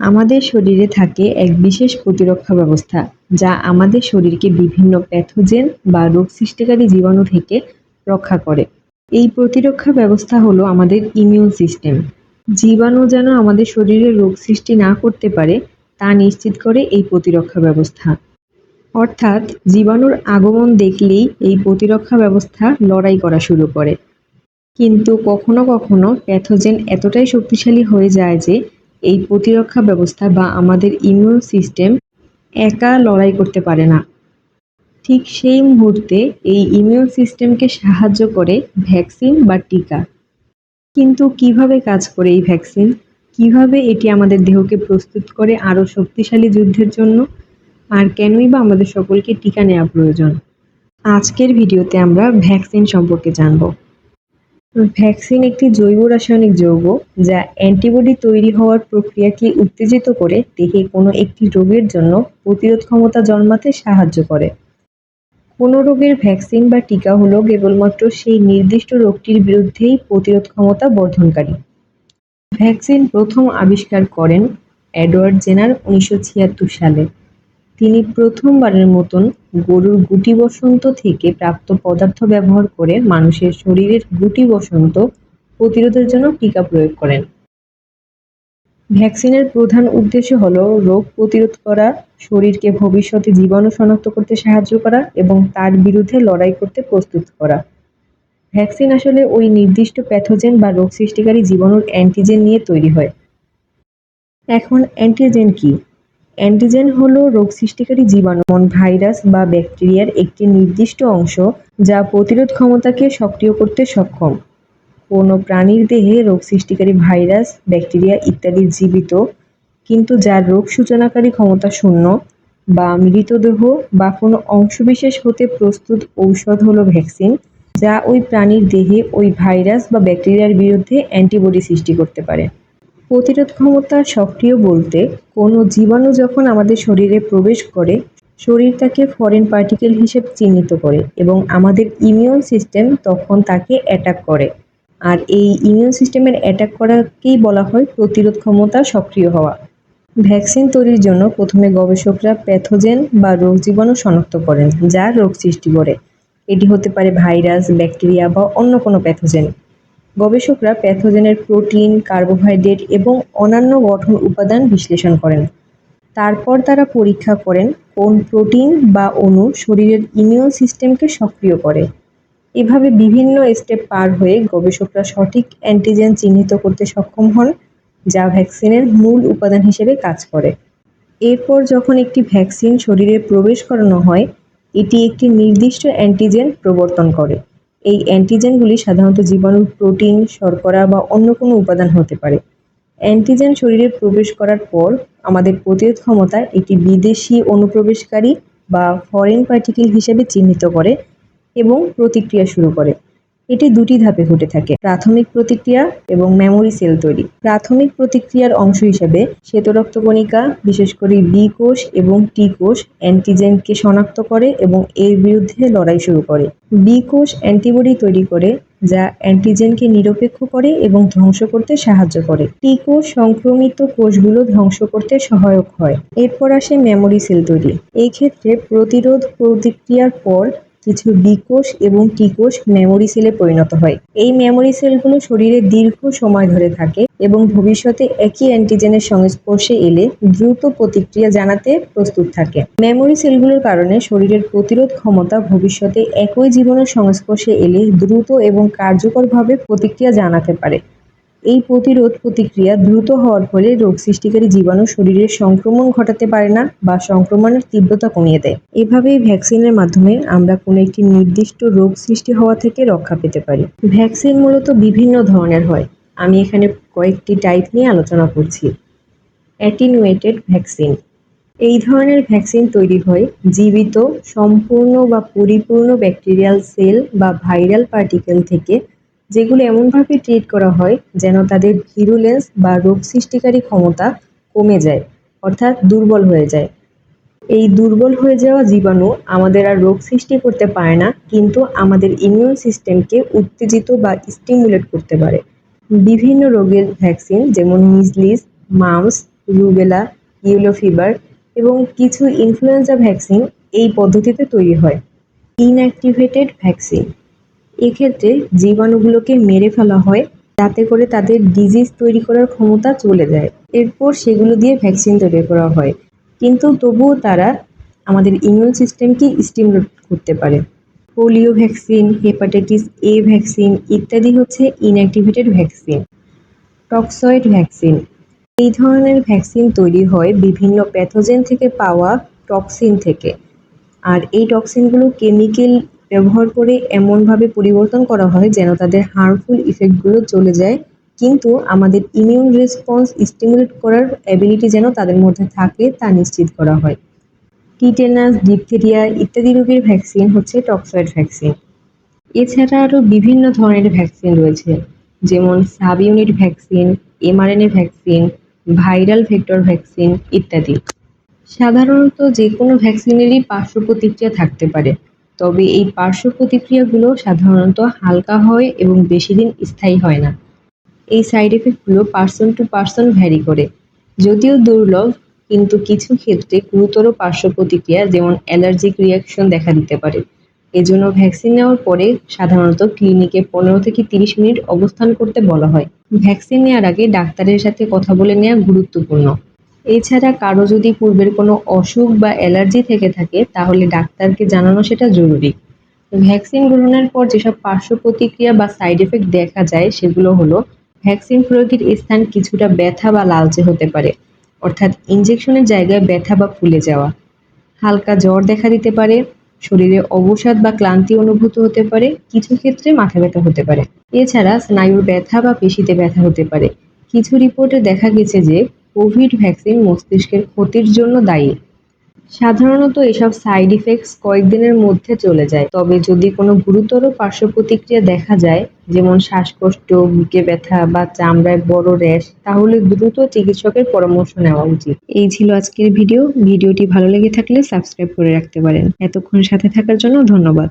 আমাদের শরীরে থাকে এক বিশেষ প্রতিরক্ষা ব্যবস্থা যা আমাদের শরীরকে বিভিন্ন প্যাথোজেন বা রোগ সৃষ্টিকারী জীবাণু থেকে রক্ষা করে। এই প্রতিরক্ষা ব্যবস্থা হলো আমাদের ইমিউন সিস্টেম। জীবাণু যেন আমাদের শরীরে রোগ সৃষ্টি না করতে পারে তা নিশ্চিত করে এই প্রতিরক্ষা ব্যবস্থা। অর্থাৎ জীবাণুর আগমন দেখলেই এই প্রতিরক্ষা ব্যবস্থা লড়াই করা শুরু করে। কিন্তু কখনো কখনো প্যাথোজেন এতটাই শক্তিশালী হয়ে যায় যে এই প্রতিরক্ষা ব্যবস্থা বা আমাদের ইমিউন সিস্টেম একা লড়াই করতে পারে না। ঠিক সেই মুহূর্তে এই ইমিউন সিস্টেমকে সাহায্য করে ভ্যাকসিন বা টিকা। কিন্তু কিভাবে কাজ করে এই ভ্যাকসিন? কিভাবে এটি আমাদের দেহকে প্রস্তুত করে আরও শক্তিশালী যুদ্ধের জন্য? আর কেনই বা আমাদের সকলকে টিকা নেওয়া প্রয়োজন? আজকের ভিডিওতে আমরা ভ্যাকসিন সম্পর্কে জানব। ভ্যাকসিন একটি জৈব রাসায়নিক যৌগ যা অ্যান্টিবডি তৈরি হওয়ার প্রক্রিয়াকে উত্তেজিত করে দেহে কোনো একটি রোগের জন্য প্রতিরোধ ক্ষমতা জন্মাতে সাহায্য করে। কোনো রোগের ভ্যাকসিন বা টিকা হলো কেবলমাত্র সেই নির্দিষ্ট রোগটির বিরুদ্ধেই প্রতিরোধ ক্ষমতা বর্ধনকারী। ভ্যাকসিন প্রথম আবিষ্কার করেন এডওয়ার্ড জেনার 1976 সালে। তিনি প্রথমবারের মতন গরুর গুটি বসন্ত থেকে প্রাপ্ত পদার্থ ব্যবহার করে মানুষের শরীরের গুটি বসন্ত প্রতিরোধের জন্য টিকা প্রয়োগ করেন। ভ্যাকসিনের প্রধান উদ্দেশ্য হল রোগ প্রতিরোধ করা, শরীরকে ভবিষ্যতে জীবাণু শনাক্ত করতে সাহায্য করা এবং তার বিরুদ্ধে লড়াই করতে প্রস্তুত করা। ভ্যাকসিন আসলে ওই নির্দিষ্ট প্যাথোজেন বা রোগ সৃষ্টিকারী জীবাণুর অ্যান্টিজেন নিয়ে তৈরি হয়। এখন অ্যান্টিজেন কি? অ্যান্টিজেন হলো রোগ সৃষ্টিকারী জীবাণু, যেমন ভাইরাস বা ব্যাকটেরিয়ার একটি নির্দিষ্ট অংশ যা প্রতিরোধ ক্ষমতাকে সক্রিয় করতে সক্ষম। কোনো প্রাণীর দেহে রোগ সৃষ্টিকারী ভাইরাস, ব্যাকটেরিয়া ইত্যাদি জীবিত, কিন্তু যার রোগ সূচনাকারী ক্ষমতা শূন্য বা মৃতদেহ বা কোনো অংশবিশেষ হতে প্রস্তুত ঔষধ হলো ভ্যাকসিন, যা ওই প্রাণীর দেহে ওই ভাইরাস বা ব্যাকটেরিয়ার বিরুদ্ধে অ্যান্টিবডি সৃষ্টি করতে পারে। প্রতিরোধ ক্ষমতা সক্রিয় বলতে কোনো জীবাণু যখন আমাদের শরীরে প্রবেশ করে, শরীর তাকে ফরেন পার্টিকেল হিসেবে চিহ্নিত করে এবং আমাদের ইমিউন সিস্টেম তখন তাকে অ্যাটাক করে। আর এই ইমিউন সিস্টেমের অ্যাটাক করাকেই বলা হয় প্রতিরোধ ক্ষমতা সক্রিয় হওয়া। ভ্যাকসিন তৈরির জন্য প্রথমে গবেষকরা প্যাথোজেন বা রোগ জীবাণু শনাক্ত করেন যা রোগ সৃষ্টি করে। এটি হতে পারে ভাইরাস, ব্যাকটেরিয়া বা অন্য কোনো প্যাথোজেন। গবেষকরা প্যাথোজেনের প্রোটিন, কার্বোহাইড্রেট এবং অন্যান্য গঠন উপাদান বিশ্লেষণ করেন। তারপর তারা পরীক্ষা করেন কোন প্রোটিন বা অণু শরীরের ইমিউন সিস্টেমকে সক্রিয় করে। এভাবে বিভিন্ন স্টেপ পার হয়ে গবেষকরা সঠিক অ্যান্টিজেন চিহ্নিত করতে সক্ষম হন যা ভ্যাকসিনের মূল উপাদান হিসেবে কাজ করে। এরপর যখন একটি ভ্যাকসিন শরীরে প্রবেশ করানো হয়, এটি একটি নির্দিষ্ট অ্যান্টিজেন প্রবর্তন করে। এই অ্যান্টিজেনগুলি সাধারণত জীবাণুর প্রোটিন, শর্করা বা অন্য কোনো উপাদান হতে পারে। অ্যান্টিজেন শরীরে প্রবেশ করার পর আমাদের প্রতিরোধ ক্ষমতা একটি বিদেশি অনুপ্রবেশকারী বা ফরেন পার্টিকেল হিসেবে চিহ্নিত করে এবং প্রতিক্রিয়া শুরু করে। এটি দুটি ধাপে ঘটে থাকে: প্রাথমিক প্রতিক্রিয়া এবং মেমোরি সেল তৈরি। প্রাথমিক প্রতিক্রিয়ার অংশ হিসেবে শ্বেত রক্তকণিকা, বিশেষ করে বি কোষ এবং টি কোষ অ্যান্টিজেনকে শনাক্ত করে এবং এর বিরুদ্ধে লড়াই শুরু করে। বি কোষ অ্যান্টিবডি তৈরি করে যা অ্যান্টিজেনকে নিরপেক্ষ করে এবং ধ্বংস করতে সাহায্য করে। টি কোষ সংক্রমিত কোষগুলো ধ্বংস করতে সহায়ক হয়। এরপর আসে মেমোরি সেল তৈরি। এই ক্ষেত্রে প্রতিরোধ প্রতিক্রিয়ার পর কিছু বি কোষ এবং টি কোষ মেমোরি সেলে পরিণত হয়। এই মেমোরি সেলগুলো শরীরে দীর্ঘ সময় ধরে থাকে এবং ভবিষ্যতে একই অ্যান্টিজেনের সংস্পর্শে এলে দ্রুত প্রতিক্রিয়া জানাতে প্রস্তুত থাকে। মেমোরি সেলগুলোর কারণে শরীরের প্রতিরোধ ক্ষমতা ভবিষ্যতে একই জীবাণুর সংস্পর্শে এলে দ্রুত এবং কার্যকরভাবে প্রতিক্রিয়া জানাতে পারে। এই প্রতিরোধ প্রতিক্রিয়া দ্রুত হওয়ার ফলে রোগ সৃষ্টিকারী জীবাণু শরীরে সংক্রমণ ঘটাতে পারে না বা সংক্রমণের তীব্রতা কমিয়ে দেয়। এভাবেই ভ্যাকসিনের মাধ্যমে আমরা কোনো একটি নির্দিষ্ট রোগ সৃষ্টি হওয়া থেকে রক্ষা পেতে পারি। ভ্যাকসিন মূলত বিভিন্ন ধরনের হয়। আমি এখানে কয়েকটি টাইপ নিয়ে আলোচনা করছি। অ্যাটিনুয়েটেড ভ্যাকসিন। এই ধরনের ভ্যাকসিন তৈরি হয় জীবিত, সম্পূর্ণ বা পরিপূর্ণ ব্যাকটেরিয়াল সেল বা ভাইরাল পার্টিকেল থেকে, যেগুলো এমনভাবে ট্রিট করা হয় যেন তাদের ভিরুলেন্স বা রোগ সৃষ্টিকারী ক্ষমতা কমে যায়, অর্থাৎ দুর্বল হয়ে যায়। এই দুর্বল হয়ে যাওয়া জীবাণু আমাদের আর রোগ সৃষ্টি করতে পারে না, কিন্তু আমাদের ইমিউন সিস্টেমকে উত্তেজিত বা স্টিমুলেট করতে পারে। বিভিন্ন রোগের ভ্যাকসিন যেমন মিজলিস, মাম্পস, রুবেলা, ইয়েলো ফিভার এবং কিছু ইনফ্লুয়েঞ্জা ভ্যাকসিন এই পদ্ধতিতে তৈরি হয়। ইনঅ্যাক্টিভেটেড ভ্যাকসিন, এক্ষেত্রে জীবাণুগুলোকে মেরে ফেলা হয় যাতে করে তাদের ডিজিজ তৈরি করার ক্ষমতা চলে যায়। এরপর সেগুলো দিয়ে ভ্যাকসিন তৈরি করা হয়, কিন্তু তবুও তারা আমাদের ইমিউন সিস্টেমকে স্টিমুলেট করতে পারে। Polio vaccine, hepatitis A vaccine ইত্যাদি হচ্ছে ইনঅ্যাক্টিভেটেড ভ্যাকসিন। টক্সয়েড ভ্যাকসিন, এই ধরনের ভ্যাকসিন তৈরি হয় বিভিন্ন প্যাথোজেন থেকে পাওয়া টক্সিন থেকে। আর এই টক্সিনগুলো কেমিক্যাল ব্যবহার করে এমনভাবে পরিবর্তন করা হয় যেন তাদের হার্মফুল ইফেক্টগুলো চলে যায়, কিন্তু আমাদের ইমিউন রেসপন্স স্টিমুলেট করার অ্যাবিলিটি যেন তাদের মধ্যে থাকে তা নিশ্চিত করা হয়। টিটেনাস, ডিপথেরিয়া ইত্যাদি রোগের ভ্যাকসিন হচ্ছে টক্সয়েড ভ্যাকসিন। এছাড়া আরও বিভিন্ন ধরনের ভ্যাকসিন রয়েছে, যেমন sub unit vaccine, mRNA vaccine, viral vector vaccine ইত্যাদি। সাধারণত যে কোনো ভ্যাকসিনেরই পার্শ্ব প্রতিক্রিয়া থাকতে পারে, তবে এই পার্শ্ব প্রতিক্রিয়াগুলো সাধারণত হালকা হয় এবং বেশি দিন স্থায়ী হয় না। এই সাইড এফেক্টগুলো পার্সন টু পার্সন ভ্যারি করে, যদিও দুর্লভ, কিন্তু কিছু ক্ষেত্রে গুরুতর পার্শ্ব প্রতিক্রিয়া যেমন অ্যালার্জিক রিয়াকশন দেখা দিতে পারে। এজন্য ভ্যাকসিন নেওয়ার পরে সাধারণত ক্লিনিকে 15 থেকে 30 মিনিট অবস্থান করতে বলা হয়। ভ্যাকসিন নেওয়ার আগে ডাক্তারের সাথে কথা বলে নেওয়া গুরুত্বপূর্ণ। এছাড়া কারো যদি পূর্বের কোনো অসুখ বা অ্যালার্জি থেকে থাকে তাহলে ডাক্তারকে জানানো সেটা জরুরি। ভ্যাকসিন গ্রহণের পর যেসব পার্শ্ব প্রতিক্রিয়া বা সাইড এফেক্ট দেখা যায় সেগুলো হলো, ভ্যাকসিন প্রয়োগের স্থান কিছুটা ব্যথা বা লালচে হতে পারে, অর্থাৎ ইনজেকশনের জায়গায় ব্যথা বা ফুলে যাওয়া। হালকা জ্বর দেখা দিতে পারে, শরীরে অবসাদ বা ক্লান্তি অনুভূত হতে পারে, কিছু ক্ষেত্রে মাথা ব্যথা হতে পারে। এছাড়া স্নায়ুর ব্যথা বা পেশিতে ব্যথা হতে পারে। কিছু রিপোর্টে দেখা গেছে যে কোভিড ভ্যাকসিন মস্তিষ্কের ক্ষতির জন্য দায়ী। সাধারণত এসব সাইড ইফেক্টস কয়েকদিনের মধ্যে চলে যায়, তবে যদি কোনো গুরুতর পার্শ্ব প্রতিক্রিয়া দেখা যায়, যেমন শ্বাসকষ্ট, বুকে ব্যথা বা চামড়ায় বড় র্যাশ, তাহলে দ্রুত চিকিৎসকের পরামর্শ নেওয়া উচিত। এই ছিল আজকের ভিডিওটি ভালো লেগে থাকলে সাবস্ক্রাইব করে রাখতে পারেন। এতক্ষণ সাথে থাকার জন্য ধন্যবাদ।